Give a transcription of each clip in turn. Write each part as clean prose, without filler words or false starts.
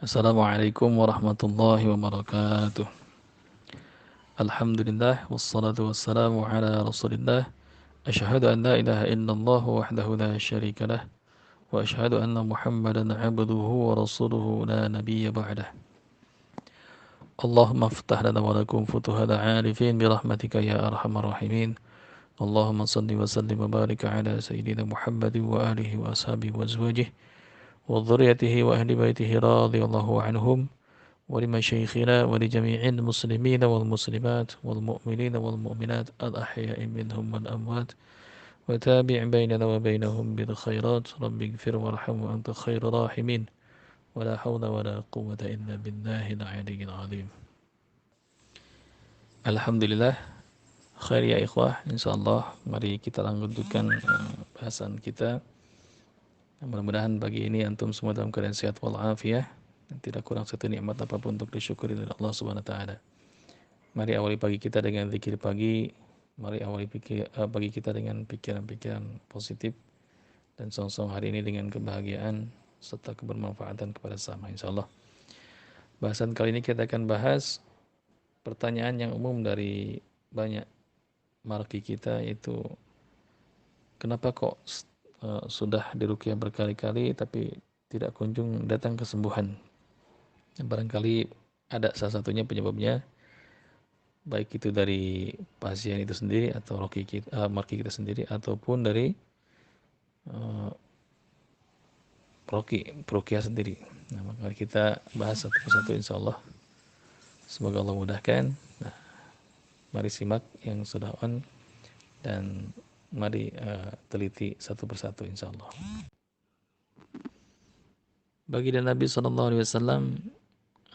Assalamualaikum warahmatullahi wabarakatuh. Alhamdulillah wassalatu wassalamu ala Rasulillah. Asyhadu an la ilaha illallah wahdahu la syarika lah wa asyhadu anna Muhammadan abduhu wa rasuluhu la nabiyya ba'dah. Allahumma iftah lana wa lakum futuhal arifin bi rahmatika ya arhamar rahimin. Allahumma salli wa sallim wa barik ala sayyidina Muhammadin wa alihi wa ashabihi wa azwajihi wa dhurriyyatihi wa ahli baitihi radhiyallahu anhum ولمشايخنا ولجميع المسلمين والمسلمات والمؤمنين والمؤمنات الأحياء منهم والأموات وتابع بيننا وبينهم بالخيرات رب اغفر وارحم وأنت خير راحمين ولا حول ولا قوة إلا بالله العلي العظيم. Alhamdulillah khair ya ikhwah, insyaallah mari kita lanjutkan bahasan kita. Mudah-mudahan pagi ini antum semua dalam keadaan sehat walafiat dan tidak kurang satu nikmat apapun untuk disyukuri dari Allah Subhanahu wa taala. Mari awali pagi kita dengan zikir pagi. Mari awali pagi kita dengan pikiran-pikiran positif dan song-song hari ini dengan kebahagiaan serta kebermanfaatan kepada sesama insyaallah. Bahasan kali ini kita akan bahas pertanyaan yang umum dari banyak marki kita, yaitu kenapa kok sudah diruqyah berkali-kali tapi tidak kunjung datang kesembuhan. Barangkali ada salah satunya penyebabnya, baik itu dari pasien itu sendiri atau marki kita sendiri ataupun dari peruqyah sendiri. Nah, maka kita bahas satu persatu insyaallah. Semoga Allah mudahkan. Nah, mari simak yang sudah on dan mari teliti satu persatu insyaallah. Baginda Nabi SAW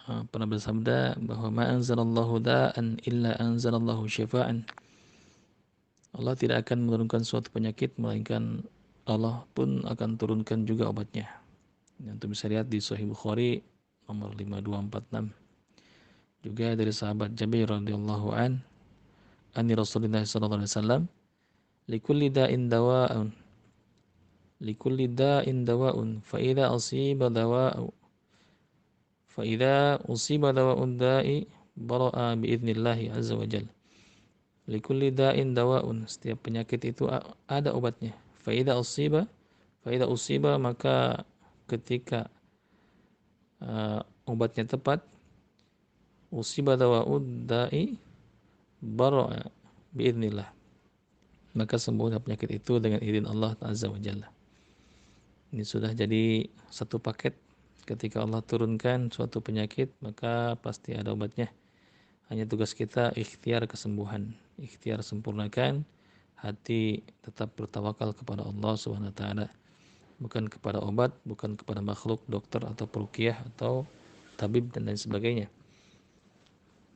pernah bersabda bahwa ma anzalallahu da'an illa anzalallahu syifaan. Allah tidak akan menurunkan suatu penyakit melainkan Allah pun akan turunkan juga obatnya. Yang bisa lihat di Sahih Bukhari nomor 5246. Juga dari sahabat Jabir radhiyallahu ani Rasulullah sallallahu alaihi wasallam, likulli da'in dawa'un fa idza usiba dawa'un da'i bara'a bi idznillah azza wa jalla. Likulli da'in dawa'un, setiap penyakit itu ada obatnya. Fa idza usiba maka ketika obatnya tepat, usiba dawa'ud da'i bara'a biidznillah, maka sembuhlah penyakit itu dengan izin Allah Azza wa Jalla. Ini sudah jadi satu paket. Ketika Allah turunkan suatu penyakit, maka pasti ada obatnya. Hanya tugas kita ikhtiar kesembuhan, ikhtiar sempurnakan hati, tetap bertawakal kepada Allah Subhanahu wa taala, bukan kepada obat, bukan kepada makhluk, dokter atau peruqyah atau tabib dan lain sebagainya.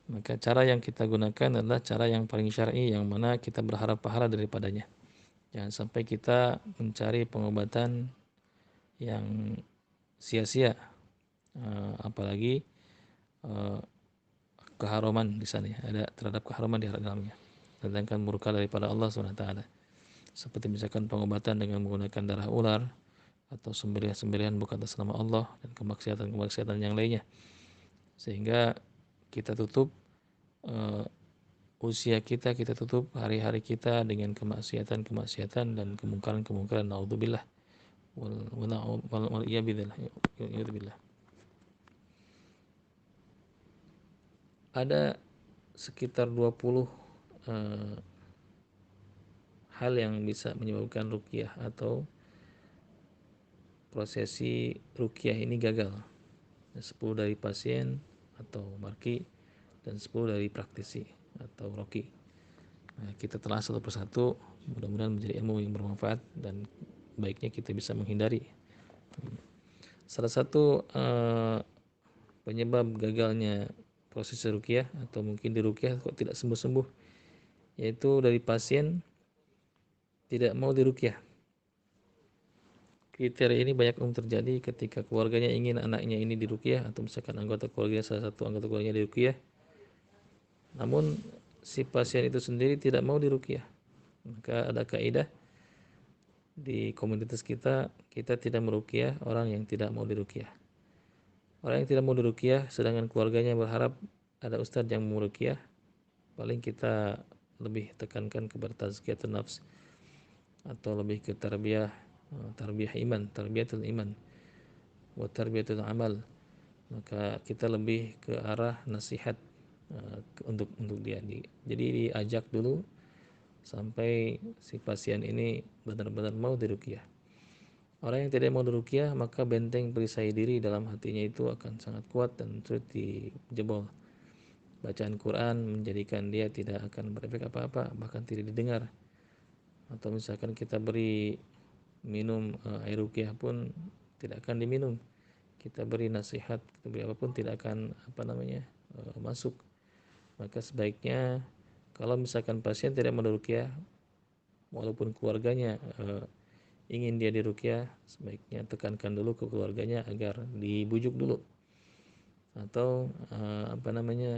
Maka cara yang kita gunakan adalah cara yang paling syar'i, yang mana kita berharap pahala daripadanya. Jangan sampai kita mencari pengobatan yang sia-sia, apalagi keharuman di sana, ada terhadap keharuman di dalamnya, datangkan murka daripada Allah SWT. Seperti misalkan pengobatan dengan menggunakan darah ular atau sembelihan bukan atas nama Allah dan kemaksiatan yang lainnya, sehingga kita tutup usia kita tutup hari-hari kita dengan kemaksiatan dan kemungkaran naudzubillah wal iyyabillah. Ada sekitar 20 hal yang bisa menyebabkan ruqyah atau prosesi ruqyah ini gagal. 10 dari pasien atau marki dan 10 dari praktisi atau roki. Nah, kita telah satu persatu, mudah-mudahan menjadi ilmu yang bermanfaat dan baiknya kita bisa menghindari. Salah satu penyebab gagalnya proses ruqyah atau mungkin di ruqyah kok tidak sembuh-sembuh, yaitu dari pasien tidak mau diruqyah. Kriteria ini banyak terjadi ketika keluarganya ingin anaknya ini diruqyah, atau misalkan salah satu anggota keluarganya diruqyah, namun si pasien itu sendiri tidak mau diruqyah. Maka ada kaidah di komunitas kita tidak meruqyah orang yang tidak mau diruqyah. Orang yang tidak mau diruqyah sedangkan keluarganya berharap ada ustadz yang mau ruqyah, paling kita lebih tekankan kepada tazkiyatun nafs atau lebih ke tarbiyah iman, tarbiyatul iman wa tarbiyatul amal. Maka kita lebih ke arah nasihat untuk dia. Jadi diajak dulu sampai si pasien ini benar-benar mau diruqyah. Orang yang tidak mau diruqyah, maka benteng perisai diri dalam hatinya itu akan sangat kuat dan sulit dijebol. Bacaan Quran menjadikan dia tidak akan berefek apa-apa, bahkan tidak didengar. Atau misalkan kita beri minum air ruqyah pun tidak akan diminum. Kita beri nasihat, kita beri apapun tidak akan masuk. Maka sebaiknya kalau misalkan pasien tidak mau diruqyah, walaupun keluarganya ingin dia diruqyah, sebaiknya tekankan dulu ke keluarganya agar dibujuk dulu, atau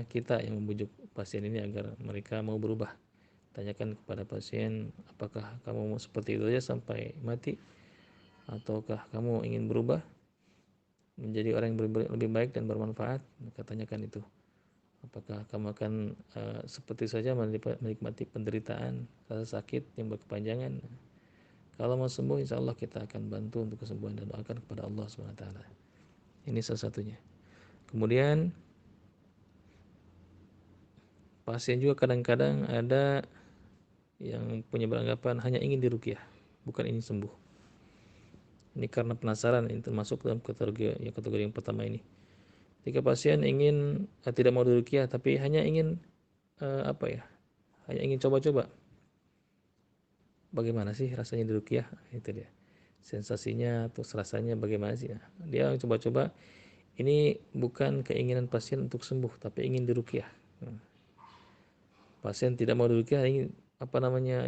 kita yang membujuk pasien ini agar mereka mau berubah. Tanyakan kepada pasien, apakah kamu mau seperti itu saja sampai mati, ataukah kamu ingin berubah menjadi orang yang lebih baik dan bermanfaat? Maka tanyakan itu. Apakah kamu akan seperti saja menikmati penderitaan, rasa sakit yang berkepanjangan? Kalau mau sembuh, insya Allah kita akan bantu untuk kesembuhan dan doakan kepada Allah SWT. Ini salah satunya. Kemudian pasien juga kadang-kadang ada yang punya beranggapan hanya ingin diruqyah, bukan ingin sembuh. Ini karena penasaran, ini termasuk dalam kategori yang pertama ini. Jika pasien ingin tidak mau diruqyah tapi hanya ingin hanya ingin coba-coba bagaimana sih rasanya diruqyah, itu dia. Sensasinya atau rasanya bagaimana sih? Nah, dia coba-coba, ini bukan keinginan pasien untuk sembuh tapi ingin diruqyah. Pasien tidak mau diruqyah, ingin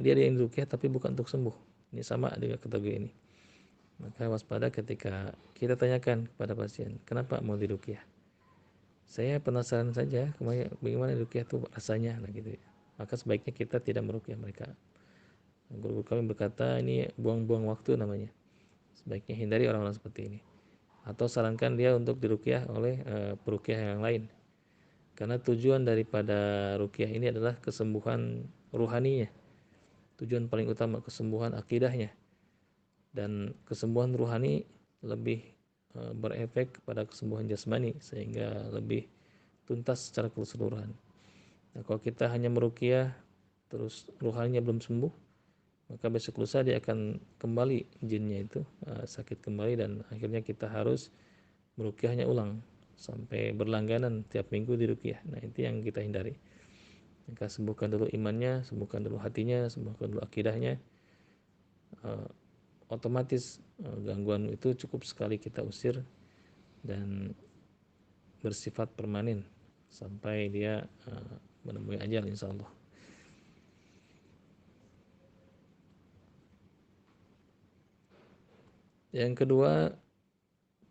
dia ingin diruqyah tapi bukan untuk sembuh. Ini sama dengan kategori ini. Maka waspada ketika kita tanyakan kepada pasien, kenapa mau diruqyah? Saya penasaran saja bagaimana diruqyah itu rasanya, gitu. Maka sebaiknya kita tidak meruqyah mereka. Guru kami berkata ini buang-buang waktu namanya. Sebaiknya hindari orang-orang seperti ini. Atau sarankan dia untuk diruqyah oleh peruqyah yang lain. Karena tujuan daripada ruqyah ini adalah kesembuhan ruhaninya. Tujuan paling utama kesembuhan akidahnya. Dan kesembuhan ruhani lebih berefek pada kesembuhan jasmani sehingga lebih tuntas secara keseluruhan. Nah, kalau kita hanya meruqyah terus ruhaninya belum sembuh, maka besok lusa dia akan kembali jinnya itu sakit kembali dan akhirnya kita harus meruqyahnya ulang sampai berlangganan tiap minggu diruqyah. Nah, itu yang kita hindari. Maka sembuhkan dulu imannya, sembuhkan dulu hatinya, sembuhkan dulu akidahnya. Otomatis gangguan itu cukup sekali kita usir dan bersifat permanen sampai dia menemui ajal, insya Allah. Yang kedua,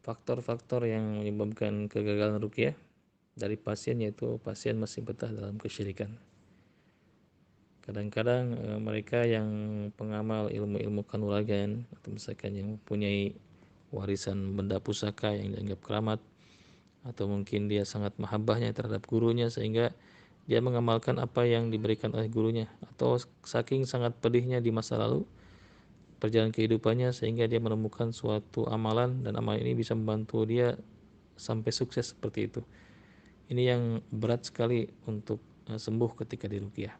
faktor-faktor yang menyebabkan kegagalan ruqyah dari pasien, yaitu pasien masih betah dalam kesyirikan. Kadang-kadang mereka yang pengamal ilmu-ilmu kanuragan atau misalkan yang mempunyai warisan benda pusaka yang dianggap keramat, atau mungkin dia sangat mahabbahnya terhadap gurunya sehingga dia mengamalkan apa yang diberikan oleh gurunya, atau saking sangat pedihnya di masa lalu perjalanan kehidupannya sehingga dia menemukan suatu amalan dan amalan ini bisa membantu dia sampai sukses seperti itu. Ini yang berat sekali untuk sembuh ketika diruqyah.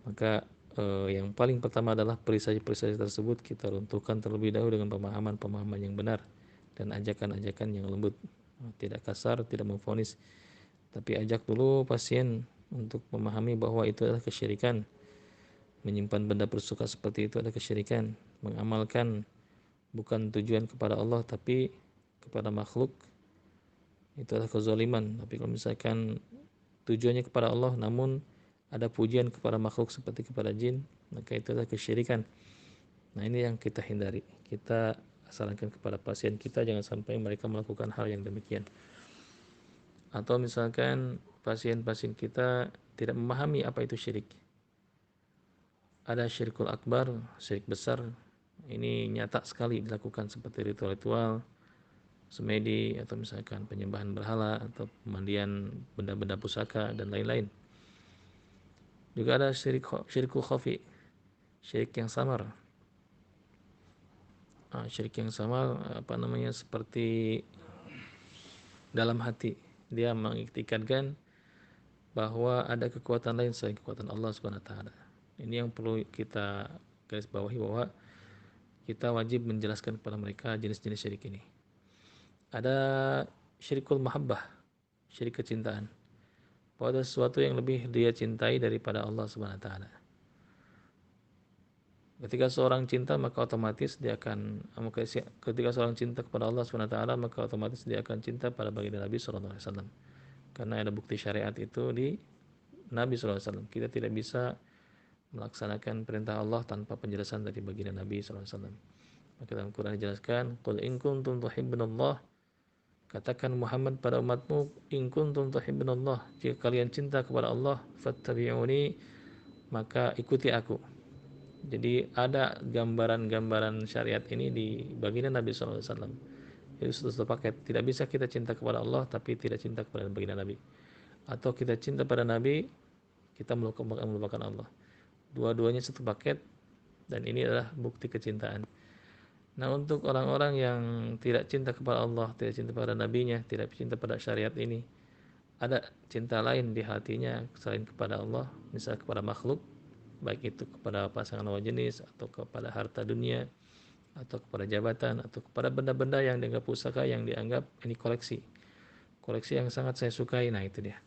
Maka yang paling pertama adalah perisai-perisai tersebut kita runtuhkan terlebih dahulu dengan pemahaman-pemahaman yang benar dan ajakan-ajakan yang lembut, tidak kasar, tidak memvonis, tapi ajak dulu pasien untuk memahami bahwa itu adalah kesyirikan. Menyimpan benda bersuka seperti itu adalah kesyirikan. Mengamalkan bukan tujuan kepada Allah tapi kepada makhluk, itu adalah kezaliman. Tapi kalau misalkan tujuannya kepada Allah namun ada pujian kepada makhluk seperti kepada jin, maka itu adalah kesyirikan. Nah, ini yang kita hindari. Kita sarankan kepada pasien kita jangan sampai mereka melakukan hal yang demikian. Atau misalkan pasien-pasien kita tidak memahami apa itu syirik. Ada syirkul akbar, syirik besar. Ini nyata sekali dilakukan seperti ritual-ritual semedi, atau misalkan penyembahan berhala, atau pemandian benda-benda pusaka dan lain-lain. Juga ada syirkul khafi, syirik yang samar. Syirik yang samar seperti dalam hati dia mengiktikadkan bahwa ada kekuatan lain selain kekuatan Allah Subhanahu wa taala. Ini yang perlu kita garis bawahi, bahwa kita wajib menjelaskan kepada mereka jenis-jenis syirik ini. Ada syirikul mahabbah, syirik kecintaan. Bahwa ada sesuatu yang lebih dia cintai daripada Allah Subhanahu wa taala. Ketika seorang cinta, maka otomatis dia akan ketika seorang cinta kepada Allah Subhanahu wa taala, maka otomatis dia akan cinta pada baginda Nabi sallallahu alaihi wasallam. Karena ada bukti syariat itu di Nabi sallallahu alaihi wasallam. Kita tidak bisa melaksanakan perintah Allah tanpa penjelasan dari baginda Nabi sallallahu alaihi wasallam. Maka dalam Quran dijelaskan, "Qul in kuntum tuhibbunallah", katakan Muhammad pada umatmu, "In kuntum tuhibbunallah", jika kalian cinta kepada Allah, fattabi'uni, maka ikuti aku. Jadi ada gambaran-gambaran syariat ini di baginda Nabi sallallahu alaihi wasallam. Itu satu paket. Tidak bisa kita cinta kepada Allah tapi tidak cinta kepada baginda Nabi. Atau kita cinta pada Nabi, kita melupakan Allah. Dua-duanya satu paket, dan ini adalah bukti kecintaan. Nah, untuk orang-orang yang tidak cinta kepada Allah, tidak cinta pada Nabi-Nya, tidak cinta pada syariat ini, ada cinta lain di hatinya selain kepada Allah, misalnya kepada makhluk, baik itu kepada pasangan lawan jenis, atau kepada harta dunia, atau kepada jabatan, atau kepada benda-benda yang dianggap pusaka, yang dianggap ini koleksi yang sangat saya sukai. Nah, itu dia.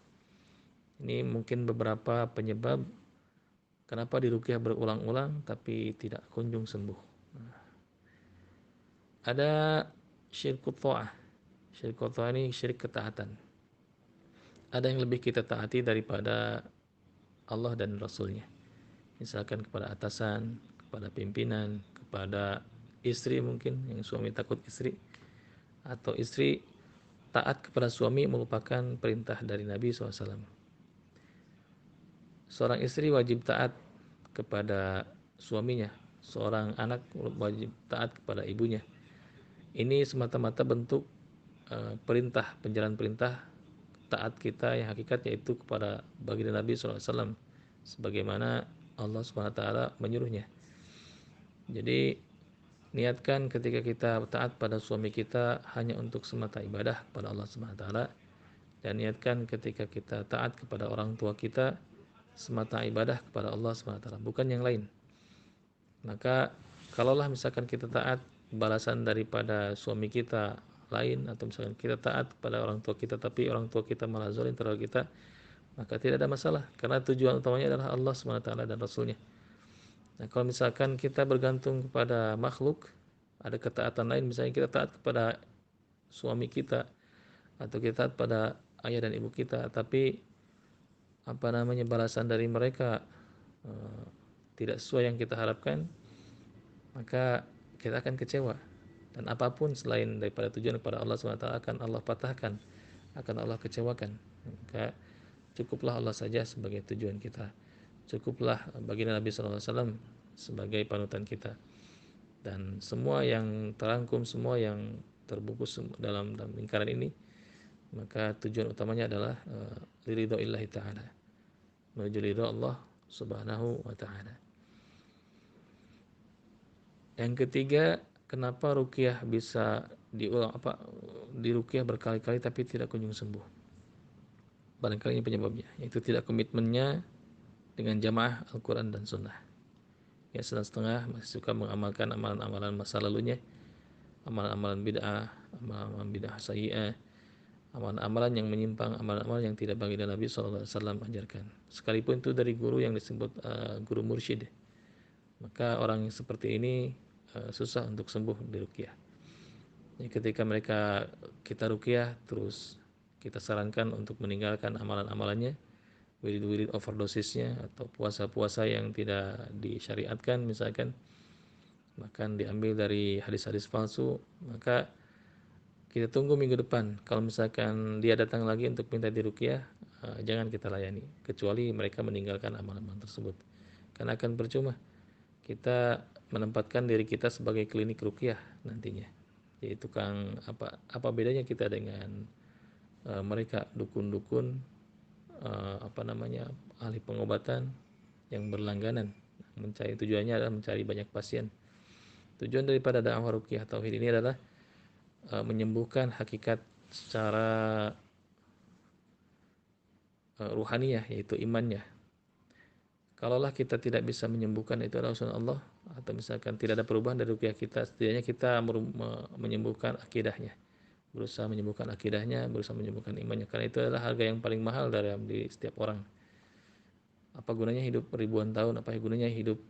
Ini mungkin beberapa penyebab kenapa diruqyah berulang-ulang tapi tidak kunjung sembuh. Ada syirkut ta'ah. Syirkut ta'ah ini syirik ketaatan. Ada yang lebih kita taati daripada Allah dan Rasulnya. Misalkan kepada atasan, kepada pimpinan, kepada istri, mungkin yang suami takut istri, atau istri taat kepada suami melupakan perintah dari Nabi SAW. Seorang istri wajib taat kepada suaminya, seorang anak wajib taat kepada ibunya. Ini semata-mata bentuk penjalan perintah taat kita yang hakikat, yaitu kepada baginda Nabi SAW, sebagaimana Allah SWT menyuruhnya. Jadi niatkan ketika kita taat pada suami kita hanya untuk semata ibadah pada Allah SWT, dan niatkan ketika kita taat kepada orang tua kita semata ibadah kepada Allah SWT, bukan yang lain. Maka kalaulah misalkan kita taat, balasan daripada suami kita lain, atau misalkan kita taat kepada orang tua kita tapi orang tua kita malah zalim terhadap kita, maka tidak ada masalah, karena tujuan utamanya adalah Allah SWT dan Rasulnya. Nah, kalau misalkan kita bergantung kepada makhluk, ada ketaatan lain, misalnya kita taat kepada suami kita, atau kita taat pada ayah dan ibu kita, tapi balasan dari mereka tidak sesuai yang kita harapkan, maka kita akan kecewa. Dan apapun selain daripada tujuan kepada Allah SWT akan Allah patahkan, akan Allah kecewakan. Maka cukuplah Allah saja sebagai tujuan kita. Cukuplah baginda Nabi SAW sebagai panutan kita. Dan semua yang terangkum, semua yang terbungkus dalam lingkaran ini, maka tujuan utamanya adalah ridho illahi ta'ala, menuju ridho Allah Subhanahu wa ta'ala. Yang ketiga, kenapa ruqyah bisa diruqyah berkali-kali tapi tidak kunjung sembuh? Barangkali ini penyebabnya, yaitu tidak komitmennya dengan jamaah Al-Quran dan Sunnah. Ya, setengah masih suka mengamalkan amalan-amalan masa lalunya, amalan-amalan bid'ah, amalan-amalan bid'ah sayyi'ah, amalan-amalan yang menyimpang, amalan-amalan yang tidak baginda Nabi SAW ajarkan. Sekalipun itu dari guru yang disebut guru mursyid, maka orang yang seperti ini susah untuk sembuh di ruqyah. Jadi ketika kita ruqyah, terus kita sarankan untuk meninggalkan amalan-amalannya, wirid-wirid overdosisnya, atau puasa-puasa yang tidak disyariatkan misalkan, bahkan diambil dari hadis-hadis palsu, maka kita tunggu minggu depan. Kalau misalkan dia datang lagi untuk minta diruqyah, jangan kita layani, kecuali mereka meninggalkan amalan-amalan tersebut. Karena akan percuma kita menempatkan diri kita sebagai klinik ruqyah nantinya. jadi tukang apa bedanya kita dengan mereka dukun-dukun ahli pengobatan yang berlangganan, tujuannya adalah mencari banyak pasien. Tujuan daripada dakwah ruqyah tauhid ini adalah menyembuhkan hakikat secara ruhaniyah, yaitu imannya. Kalaulah kita tidak bisa menyembuhkan itu adalah urusan Allah, atau misalkan tidak ada perubahan dari ruqyah kita, setidaknya kita menyembuhkan akidahnya, berusaha menyembuhkan akidahnya, berusaha menyembuhkan imannya, karena itu adalah harga yang paling mahal di setiap orang. Apa gunanya hidup ribuan tahun, apa gunanya hidup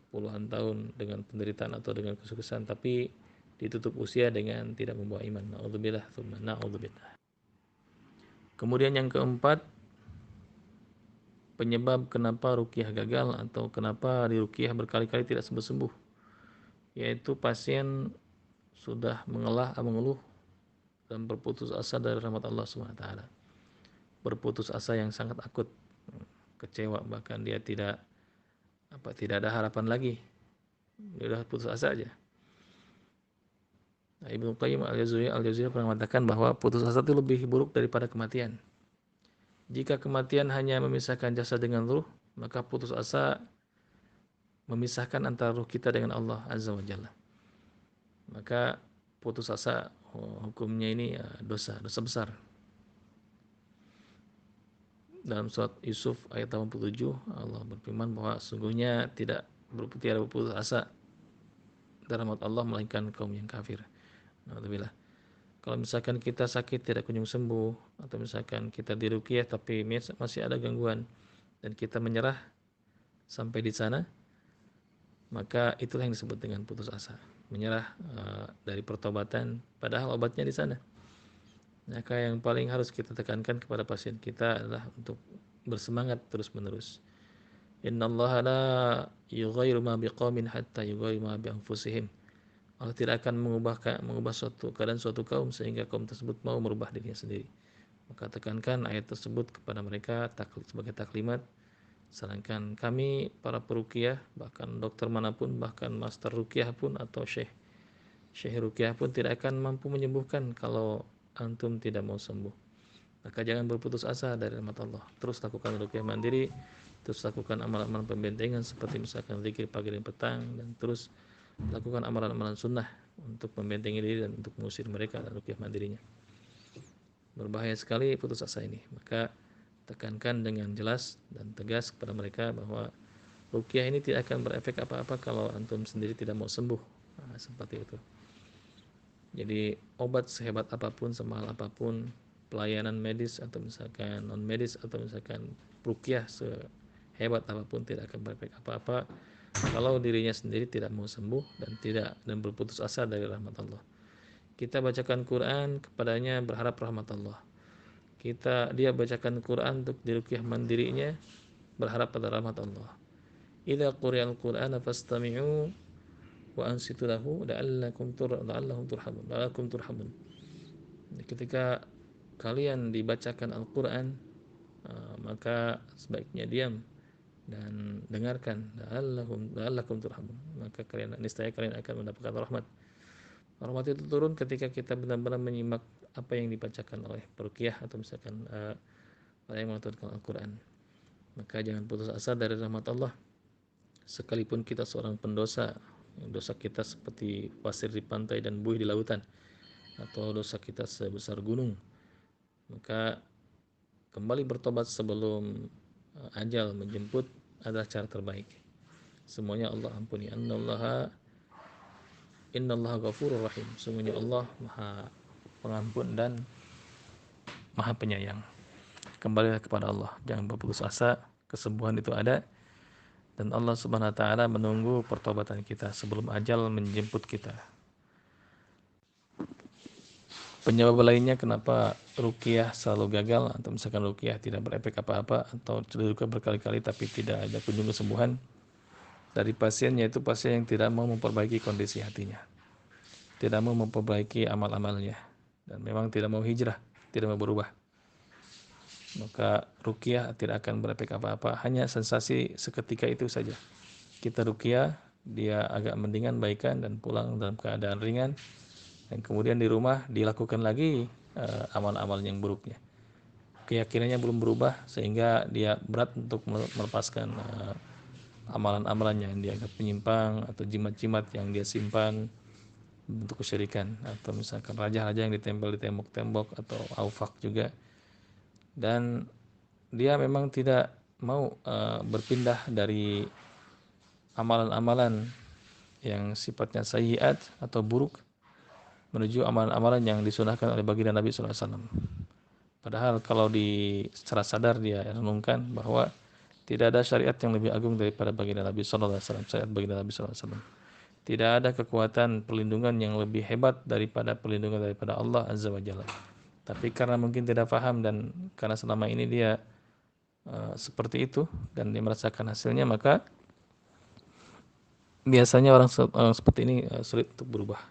puluhan tahun dengan penderitaan atau dengan kesuksesan, tapi ditutup usia dengan tidak membawa iman. Na'udzubillah, tsumma na'udzubillah. Kemudian yang keempat, penyebab kenapa ruqyah gagal atau kenapa di ruqyah berkali-kali tidak sembuh-sembuh, yaitu pasien sudah mengeluh dan berputus asa dari rahmat Allah SWT. Berputus asa yang sangat akut, kecewa, bahkan dia tidak ada harapan lagi, dia sudah putus asa aja. Nah, Ibnu Qayyim al-Jauziyah pernah mengatakan bahwa putus asa itu lebih buruk daripada kematian. Jika kematian hanya memisahkan jasad dengan ruh, maka putus asa memisahkan antara ruh kita dengan Allah Azza wa Jalla. Maka putus asa hukumnya ini dosa besar. Dalam surat Yusuf ayat 87, Allah berfirman bahwa sungguhnya tidak berputus asa dari rahmat Allah melainkan kaum yang kafir. Alhamdulillah. Kalau misalkan kita sakit tidak kunjung sembuh, atau misalkan kita diruqyah tapi masih ada gangguan dan kita menyerah sampai di sana, maka itulah yang disebut dengan putus asa, menyerah dari pertobatan, padahal obatnya di sana. Maka yang paling harus kita tekankan kepada pasien kita adalah untuk bersemangat terus-menerus. Innallaha la yughayyiru ma biqaumin hatta yughayyiru ma bi anfusihim. Allah tidak akan mengubah suatu keadaan suatu kaum sehingga kaum tersebut mau merubah dirinya sendiri. Maka tekankan ayat tersebut kepada mereka sebagai taklimat. Sedangkan kami para peruqyah, bahkan dokter manapun, bahkan master ruqyah pun atau syekh ruqyah pun tidak akan mampu menyembuhkan kalau antum tidak mau sembuh. Maka jangan berputus asa dari rahmat Allah. Terus lakukan ruqyah mandiri, terus lakukan amalan-amalan pembentengan seperti misalkan zikir pagi dan petang, dan terus lakukan amalan-amalan sunnah untuk membentengi diri dan untuk mengusir mereka dari ruqyah mandirinya. Berbahaya sekali putus asa ini. Maka tekankan dengan jelas dan tegas kepada mereka bahwa ruqyah ini tidak akan berefek apa-apa kalau antum sendiri tidak mau sembuh. Nah, seperti itu. Jadi obat sehebat apapun, semahal apapun, pelayanan medis atau misalkan non medis atau misalkan ruqyah sehebat apapun tidak akan berefek apa-apa kalau dirinya sendiri tidak mau sembuh dan berputus asa dari rahmat Allah. Kita bacakan Quran kepadanya berharap rahmat Allah. Dia bacakan Quran untuk diruqyah mandirinya berharap pada rahmat Allah. Idza quri'al Qur'ana fastami'u wa ansitu lahu la'allakum turhamun. Ketika kalian dibacakan Al-Qur'an, maka sebaiknya diam dan dengarkan, la'allakum turhamun. Maka niscaya kalian akan mendapatkan rahmat. Rahmat itu turun ketika kita benar-benar menyimak apa yang dibacakan oleh peruqyah atau misalkan orang yang mengaturkan Al-Quran. Maka jangan putus asa dari rahmat Allah. Sekalipun kita seorang pendosa, dosa kita seperti pasir di pantai dan buih di lautan, atau dosa kita sebesar gunung, maka kembali bertobat sebelum ajal menjemput adalah cara terbaik. Semuanya Allah ampuni. Innallaha ghafurur rahim. Sungguhnya Allah Maha Pengampun dan Maha Penyayang. Kembalilah kepada Allah, jangan berputus asa, kesembuhan itu ada dan Allah Subhanahu wa taala menunggu pertobatan kita sebelum ajal menjemput kita. Penyebab lainnya kenapa ruqyah selalu gagal atau misalkan ruqyah tidak berefek apa-apa atau sudah berkali-kali tapi tidak ada kunjung kesembuhan dari pasien, yaitu pasien yang tidak mau memperbaiki kondisi hatinya, tidak mau memperbaiki amal-amalnya, dan memang tidak mau hijrah, tidak mau berubah. Maka ruqyah tidak akan berefek apa-apa, hanya sensasi seketika itu saja. Kita ruqyah, dia agak mendingan baikan dan pulang dalam keadaan ringan, dan kemudian di rumah dilakukan lagi amal-amal yang buruknya. Keyakinannya belum berubah sehingga dia berat untuk melepaskan amalan-amalan yang dianggap menyimpang atau jimat-jimat yang dia simpan untuk kesyirikan, atau misalkan raja-raja yang ditempel di tembok-tembok atau aufak juga. Dan dia memang tidak mau berpindah dari amalan-amalan yang sifatnya sayyiat atau buruk menuju amalan-amalan yang disunahkan oleh baginda Nabi SAW. Padahal kalau secara sadar dia renungkan bahwa tidak ada syariat yang lebih agung daripada baginda Nabi SAW, syariat baginda Nabi SAW. Tidak ada kekuatan perlindungan yang lebih hebat daripada perlindungan daripada Allah Azza wa Jalla. Tapi karena mungkin tidak paham dan karena selama ini dia seperti itu dan dia merasakan hasilnya, maka biasanya orang seperti ini sulit untuk berubah.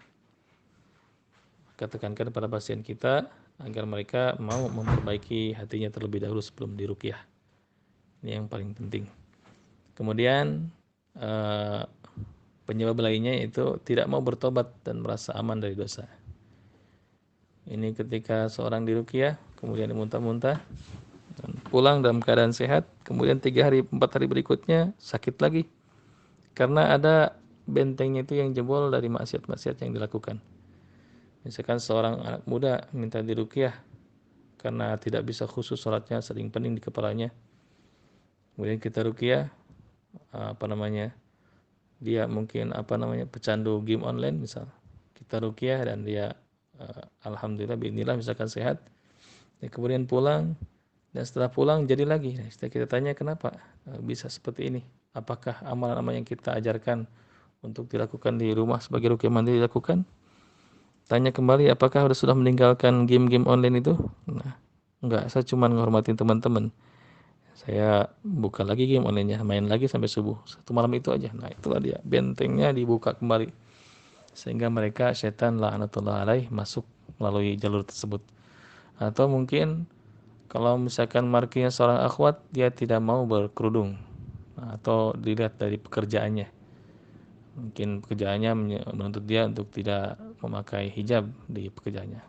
Katakankan kepada pasien kita agar mereka mau memperbaiki hatinya terlebih dahulu sebelum diruqyah. Ini yang paling penting. Kemudian penyebab lainnya yaitu tidak mau bertobat dan merasa aman dari dosa. Ini ketika seorang diruqyah kemudian muntah-muntah dan pulang dalam keadaan sehat, kemudian 3 hari 4 hari berikutnya sakit lagi karena ada bentengnya itu yang jebol dari maksiat-maksiat yang dilakukan. Misalkan seorang anak muda minta diruqyah karena tidak bisa khusus sholatnya, sering pening di kepalanya. Kemudian kita ruqyah, dia mungkin pecandu game online misal. Kita ruqyah dan dia alhamdulillah bismillah misalkan sehat. Dan kemudian pulang, dan setelah pulang jadi lagi. Nah, setelah kita tanya kenapa bisa seperti ini? Apakah amalan-amalan yang kita ajarkan untuk dilakukan di rumah sebagai ruqyah mandiri dilakukan? Tanya kembali apakah sudah meninggalkan game-game online itu? Nah, enggak, saya cuma menghormatin teman-teman. Saya buka lagi game online-nya, main lagi sampai subuh. Satu malam itu aja. Nah, itulah dia. Bentengnya dibuka kembali. Sehingga mereka setan la'natullah alaih masuk melalui jalur tersebut. Atau mungkin kalau misalkan markinya seorang akhwat, dia tidak mau berkerudung. Nah, atau dilihat dari pekerjaannya. Mungkin pekerjaannya menuntut dia untuk tidak memakai hijab di pekerjaannya.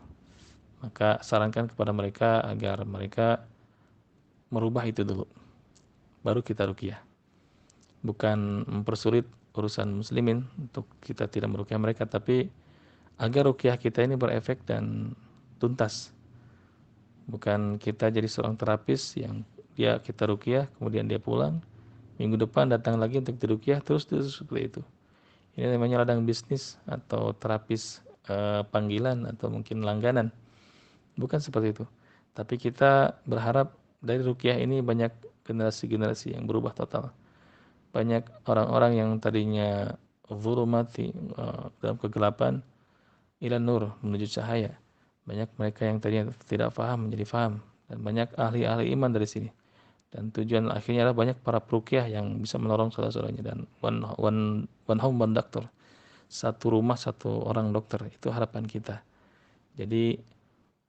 Maka sarankan kepada mereka agar mereka merubah itu dulu. Baru kita ruqyah. Bukan mempersulit urusan muslimin untuk kita tidak meruqyah mereka, tapi agar ruqyah kita ini berefek dan tuntas. Bukan kita jadi seorang terapis yang kita ruqyah, kemudian dia pulang, minggu depan datang lagi untuk diruqyah, terus seperti itu. Ini namanya ladang bisnis atau terapis panggilan atau mungkin langganan. Bukan seperti itu. Tapi kita berharap dari ruqyah ini banyak generasi-generasi yang berubah total. Banyak orang-orang yang tadinya zulumati dalam kegelapan ila nur menuju cahaya. Banyak mereka yang tadinya tidak paham menjadi paham, dan banyak ahli-ahli iman dari sini. Dan tujuan akhirnya adalah banyak para peruqyah yang bisa menolong saudara-saudaranya, dan one home one doctor. Satu rumah satu orang dokter, itu harapan kita. Jadi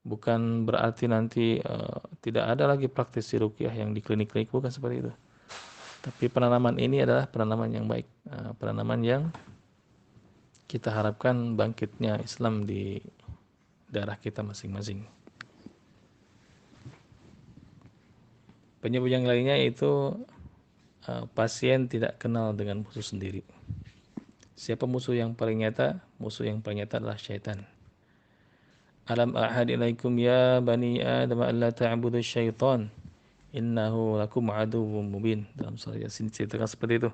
bukan berarti nanti tidak ada lagi praktisi ruqyah yang di klinik-klinik, bukan seperti itu. Tapi penanaman ini adalah penanaman yang baik, penanaman yang kita harapkan bangkitnya Islam di daerah kita masing-masing. Penyebab yang lainnya yaitu pasien tidak kenal dengan musuh sendiri. Siapa musuh yang paling nyata? Musuh yang paling nyata adalah syaitan. Alam a'had ilaikum ya bani Adam alla ta'budu syaitan innahu lakum aduwwum mubin. Dalam surah Yasin ceritakan seperti itu.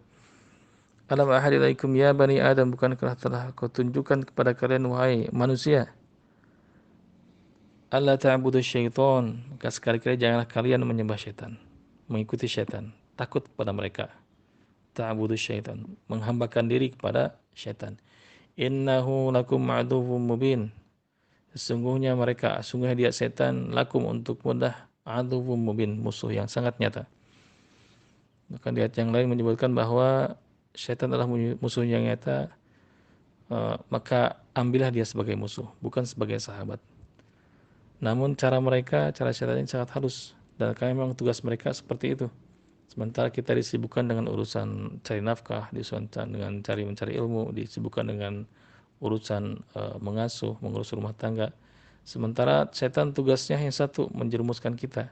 Alam a'had ilaikum ya bani Adam, bukankah telah aku tunjukkan kepada kalian wahai manusia, alla ta'budu syaitan, maka sekali-kali janganlah kalian menyembah syaitan, mengikuti syaitan, takut kepada mereka. Ta'budu syaitan, menghambakan diri kepada syaitan. Innahu lakum aduwwum mubin, sesungguhnya dia setan, lakum untuk mudah, aduwwum mubin, musuh yang sangat nyata. Maka di ayat yang lain menyebutkan bahwa syaitan adalah musuh yang nyata, maka ambillah dia sebagai musuh, bukan sebagai sahabat. Namun cara syaitan ini sangat halus, dan karena memang tugas mereka seperti itu. Sementara kita disibukkan dengan urusan cari nafkah, disibukkan dengan mencari ilmu, disibukkan dengan urusan mengasuh, mengurus rumah tangga. Sementara setan tugasnya yang satu, menjerumuskan kita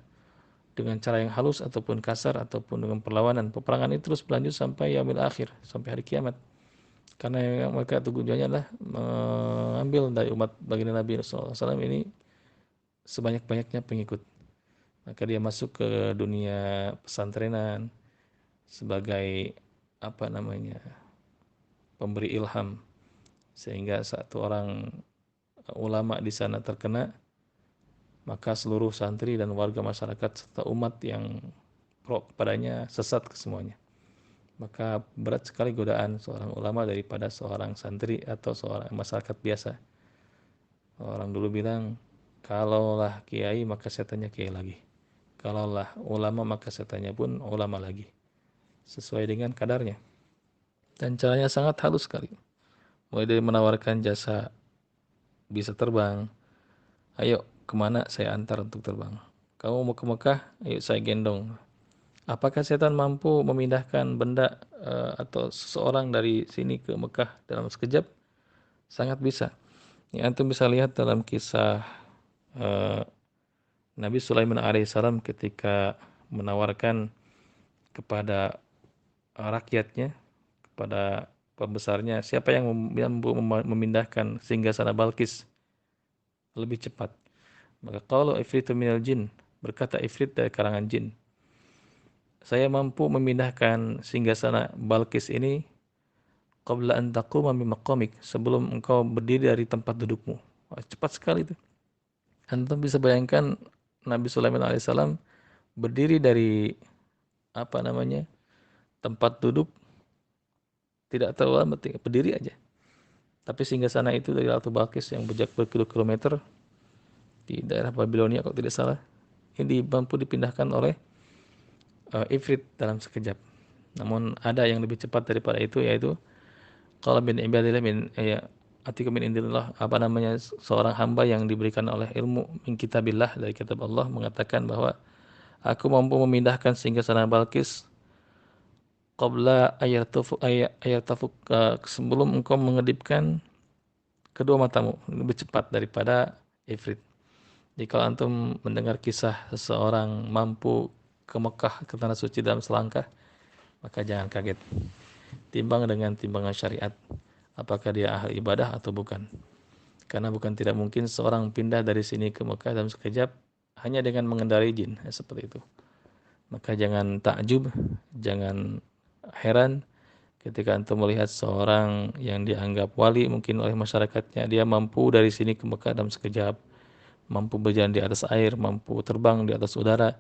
dengan cara yang halus ataupun kasar ataupun dengan perlawanan. Peperangan itu terus berlanjut sampai yaumil akhir, sampai hari kiamat. Karena yang mereka tujuannya adalah mengambil dari umat baginda Nabi SAW ini sebanyak-banyaknya pengikut. Maka dia masuk ke dunia pesantrenan sebagai apa namanya, pemberi ilham, sehingga satu orang ulama di sana terkena, maka seluruh santri dan warga masyarakat serta umat yang pro kepadanya sesat ke semuanya. Maka berat sekali godaan seorang ulama daripada seorang santri atau seorang masyarakat biasa. Orang dulu bilang, kalaulah kiai maka setannya kiai lagi, kalaulah ulama maka setannya pun ulama lagi, sesuai dengan kadarnya. Dan caranya sangat halus sekali, mulai dari menawarkan jasa bisa terbang, ayo kemana saya antar untuk terbang, kamu mau ke Mekah, ayo saya gendong. Apakah setan mampu memindahkan benda atau seseorang dari sini ke Mekah dalam sekejap? Sangat bisa. Ya, antum bisa lihat dalam kisah uh, Nabi Sulaiman alaihissalam ketika menawarkan kepada rakyatnya, kepada pembesarnya, siapa yang mampu memindahkan singgasana Balkis lebih cepat. Maka kalau ifritu minal jin, berkata ifrit dari kalangan jin, saya mampu memindahkan singgasana Balkis ini qabla an taquma min maqamik, sebelum engkau berdiri dari tempat dudukmu. Wah, cepat sekali itu. Antum bisa bayangkan Nabi Sulaiman alaihissalam berdiri dari apa namanya, tempat duduk, tidak terlalu lama, berdiri aja. Tapi singgasana itu dari Ratu Balkis yang berjarak berkilo-kilometer di daerah Babilonia kalau tidak salah, ini mampu dipindahkan oleh Ifrit dalam sekejap. Namun ada yang lebih cepat daripada itu, yaitu qala bin ibadillah min atiku min indillah, apa namanya, seorang hamba yang diberikan oleh ilmu min kitabillah, dari kitab Allah, mengatakan bahwa aku mampu memindahkan singgasana Balkis qabla ayatafuk, sebelum engkau mengedipkan kedua matamu, lebih cepat daripada Ifrit. Jadi kalau antum mendengar kisah seseorang mampu ke Mekah, ke tanah suci dalam selangkah, maka jangan kaget. Timbang dengan timbangan syariat, apakah dia ahli ibadah atau bukan. Karena bukan tidak mungkin seorang pindah dari sini ke Mekah dalam sekejap hanya dengan mengendarai jin, seperti itu. Maka jangan takjub, jangan heran ketika antum melihat seorang yang dianggap wali mungkin oleh masyarakatnya, dia mampu dari sini ke Mekah dalam sekejap, mampu berjalan di atas air, mampu terbang di atas udara.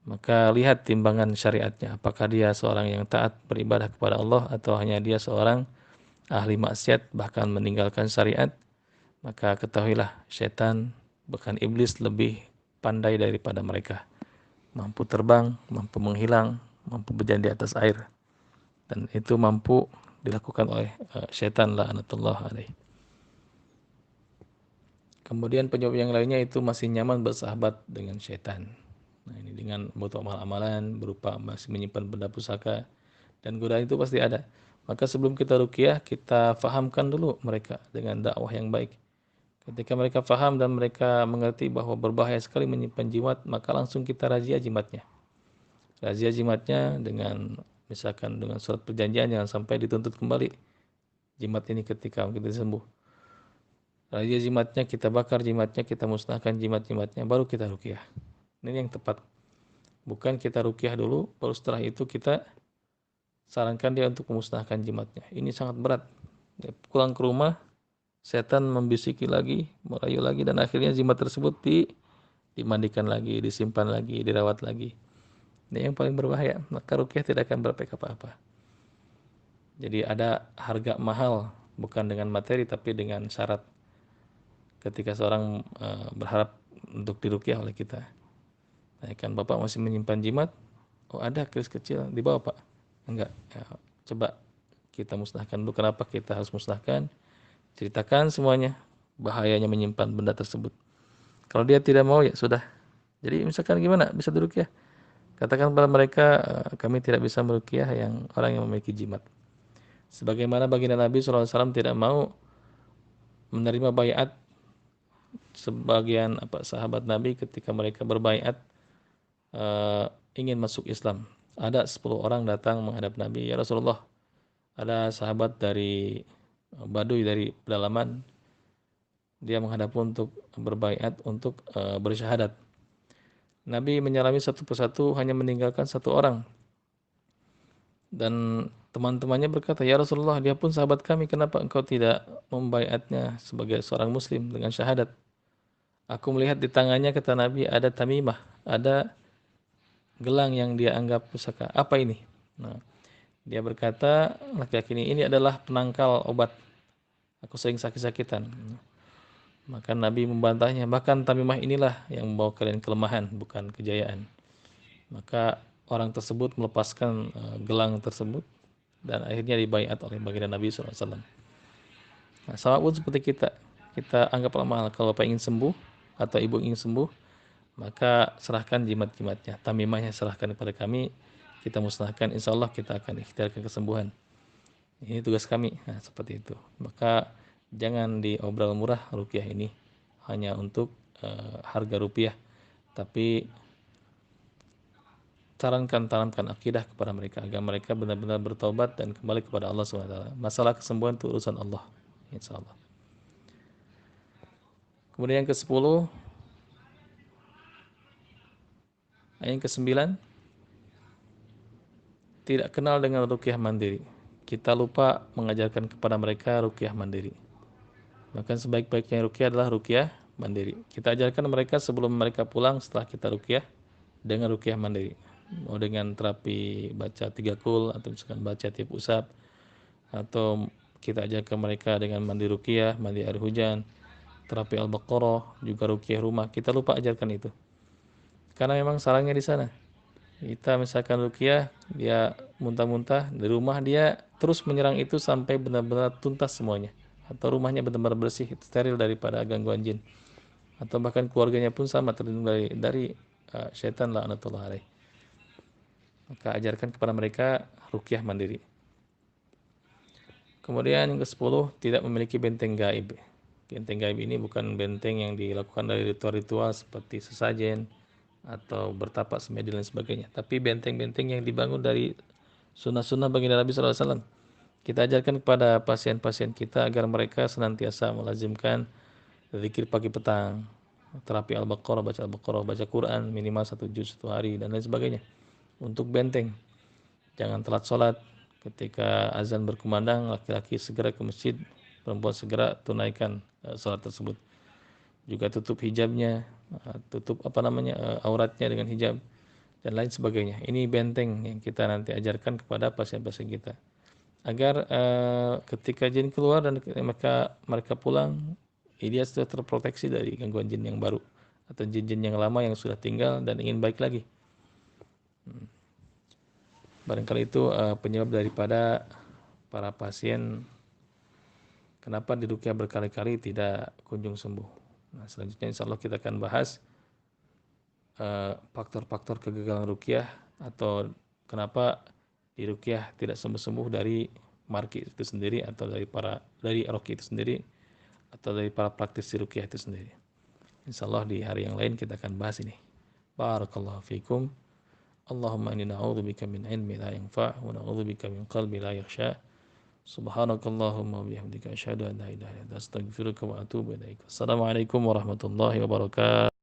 Maka lihat timbangan syariatnya, apakah dia seorang yang taat beribadah kepada Allah atau hanya dia seorang ahli maksiat bahkan meninggalkan syariat. Maka ketahuilah setan, bahkan iblis, lebih pandai daripada mereka. Mampu terbang, mampu menghilang, mampu berjalan di atas air. Dan itu mampu dilakukan oleh setan, la'natullah alaih. Kemudian penyebab yang lainnya itu masih nyaman bersahabat dengan setan. Nah, ini dengan membuat amal-amalan berupa masih menyimpan benda pusaka, dan godaan itu pasti ada. Maka sebelum kita ruqyah, kita fahamkan dulu mereka dengan dakwah yang baik. Ketika mereka faham dan mereka mengerti bahwa berbahaya sekali menyimpan jimat, maka langsung kita razia jimatnya. Razia jimatnya dengan misalkan dengan surat perjanjian, jangan sampai dituntut kembali jimat ini ketika kita sembuh. Razia jimatnya, kita bakar jimatnya, kita musnahkan jimat-jimatnya, baru kita ruqyah. Ini yang tepat. Bukan kita ruqyah dulu, baru setelah itu kita sarankan dia untuk memusnahkan jimatnya. Ini sangat berat. Pulang ke rumah, setan membisiki lagi, merayu lagi, dan akhirnya jimat tersebut dimandikan lagi, disimpan lagi, dirawat lagi. Ini yang paling berbahaya. Maka ruqyah tidak akan berefek apa-apa. Jadi ada harga mahal, bukan dengan materi tapi dengan syarat. Ketika seorang berharap untuk diruqyah oleh kita, kan Bapak masih menyimpan jimat? Oh, ada keris kecil, dibawa Pak? Enggak. Ya, coba kita musnahkan dulu. Kenapa kita harus musnahkan? Ceritakan semuanya, bahayanya menyimpan benda tersebut. Kalau dia tidak mau, ya sudah. Jadi misalkan gimana bisa diruqyah? Katakan kepada mereka, kami tidak bisa meruqyah yang orang yang memiliki jimat. Sebagaimana baginda Nabi SAW tidak mau menerima baiat sebagian sahabat Nabi ketika mereka berbaiat ingin masuk Islam. Ada 10 orang datang menghadap Nabi, "Ya Rasulullah, ada sahabat dari Baduy dari pedalaman, dia menghadap untuk berbaiat untuk bersyahadat." Nabi menyalami satu persatu, hanya meninggalkan satu orang. Dan teman-temannya berkata, "Ya Rasulullah, dia pun sahabat kami, kenapa engkau tidak membaiatnya sebagai seorang muslim dengan syahadat?" "Aku melihat di tangannya," kata Nabi, "ada tamimah, ada gelang yang dia anggap pusaka. Apa ini?" Nah, dia berkata, laki-laki ini adalah penangkal obat. Aku sering sakit-sakitan. Maka Nabi membantahnya, "Bahkan tamimah inilah yang membawa kalian kelemahan, bukan kejayaan." Maka orang tersebut melepaskan gelang tersebut dan akhirnya dibaiat oleh baginda Nabi SAW. Nah, sama pun seperti kita anggaplah mahal, kalau Bapak ingin sembuh atau Ibu ingin sembuh, maka serahkan jimat-jimatnya, tamimahnya serahkan kepada kami, kita musnahkan, insya Allah kita akan ikhtiarkan kesembuhan. Ini tugas kami. Nah, seperti itu. Maka jangan diobrol murah ruqyah ini hanya untuk harga rupiah, tapi tanamkan akidah kepada mereka agar mereka benar-benar bertobat dan kembali kepada Allah SWT. Masalah kesembuhan itu urusan Allah, insya Allah. Kemudian yang ke-10, yang ke-9, tidak kenal dengan ruqyah mandiri. Kita lupa mengajarkan kepada mereka ruqyah mandiri. Maka sebaik-baiknya ruqyah adalah ruqyah mandiri. Kita ajarkan mereka sebelum mereka pulang setelah kita ruqyah dengan ruqyah mandiri. Mau dengan terapi baca 3 kul atau misalkan baca tiap usap, atau kita ajarkan mereka dengan mandi ruqyah, mandi air hujan, terapi Al-Baqarah, juga ruqyah rumah. Kita lupa ajarkan itu. Karena memang salahnya di sana. Kita misalkan ruqyah, dia muntah-muntah di rumah, dia terus menyerang itu sampai benar-benar tuntas semuanya. Atau rumahnya benar-benar bersih, steril daripada gangguan jin. Atau bahkan keluarganya pun sama, terlindung dari syaitan la'natullah alaih. Maka ajarkan kepada mereka ruqyah mandiri. Kemudian yang ke-10, tidak memiliki benteng gaib. Benteng gaib ini bukan benteng yang dilakukan dari ritual-ritual seperti sesajen atau bertapak semedi dan sebagainya, tapi benteng-benteng yang dibangun dari sunnah-sunnah baginda Nabi SAW. Kita ajarkan kepada pasien-pasien kita agar mereka senantiasa melazimkan zikir pagi petang, terapi Al-Baqarah, baca Al-Baqarah, baca Quran minimal 1 juz 1 hari dan lain sebagainya. Untuk benteng, jangan telat sholat. Ketika azan berkumandang, laki-laki segera ke masjid, perempuan segera tunaikan sholat tersebut. Juga tutup hijabnya, tutup auratnya dengan hijab dan lain sebagainya. Ini benteng yang kita nanti ajarkan kepada pasien-pasien kita agar ketika jin keluar dan mereka pulang, dia sudah terproteksi dari gangguan jin yang baru atau jin-jin yang lama yang sudah tinggal dan ingin baik lagi. Barangkali itu penyebab daripada para pasien kenapa diruqyah berkali-kali tidak kunjung sembuh. Nah, selanjutnya insya Allah kita akan bahas faktor-faktor kegagalan ruqyah atau kenapa diruqyah tidak sembuh-sembuh dari marki itu sendiri atau dari ruqyah itu sendiri atau dari para praktisi ruqyah itu sendiri. Insya Allah di hari yang lain kita akan bahas ini. Barakallahu fikum. Allahumma inni na'udzubika min ilmi la yanfa' wa na'udzubika min qalbi la yakhsha. Subhanakallahumma wa bihamdika asyhadu an la ilaha illa anta astaghfiruka wa atubu ilaik. Assalamualaikum warahmatullahi wabarakatuh.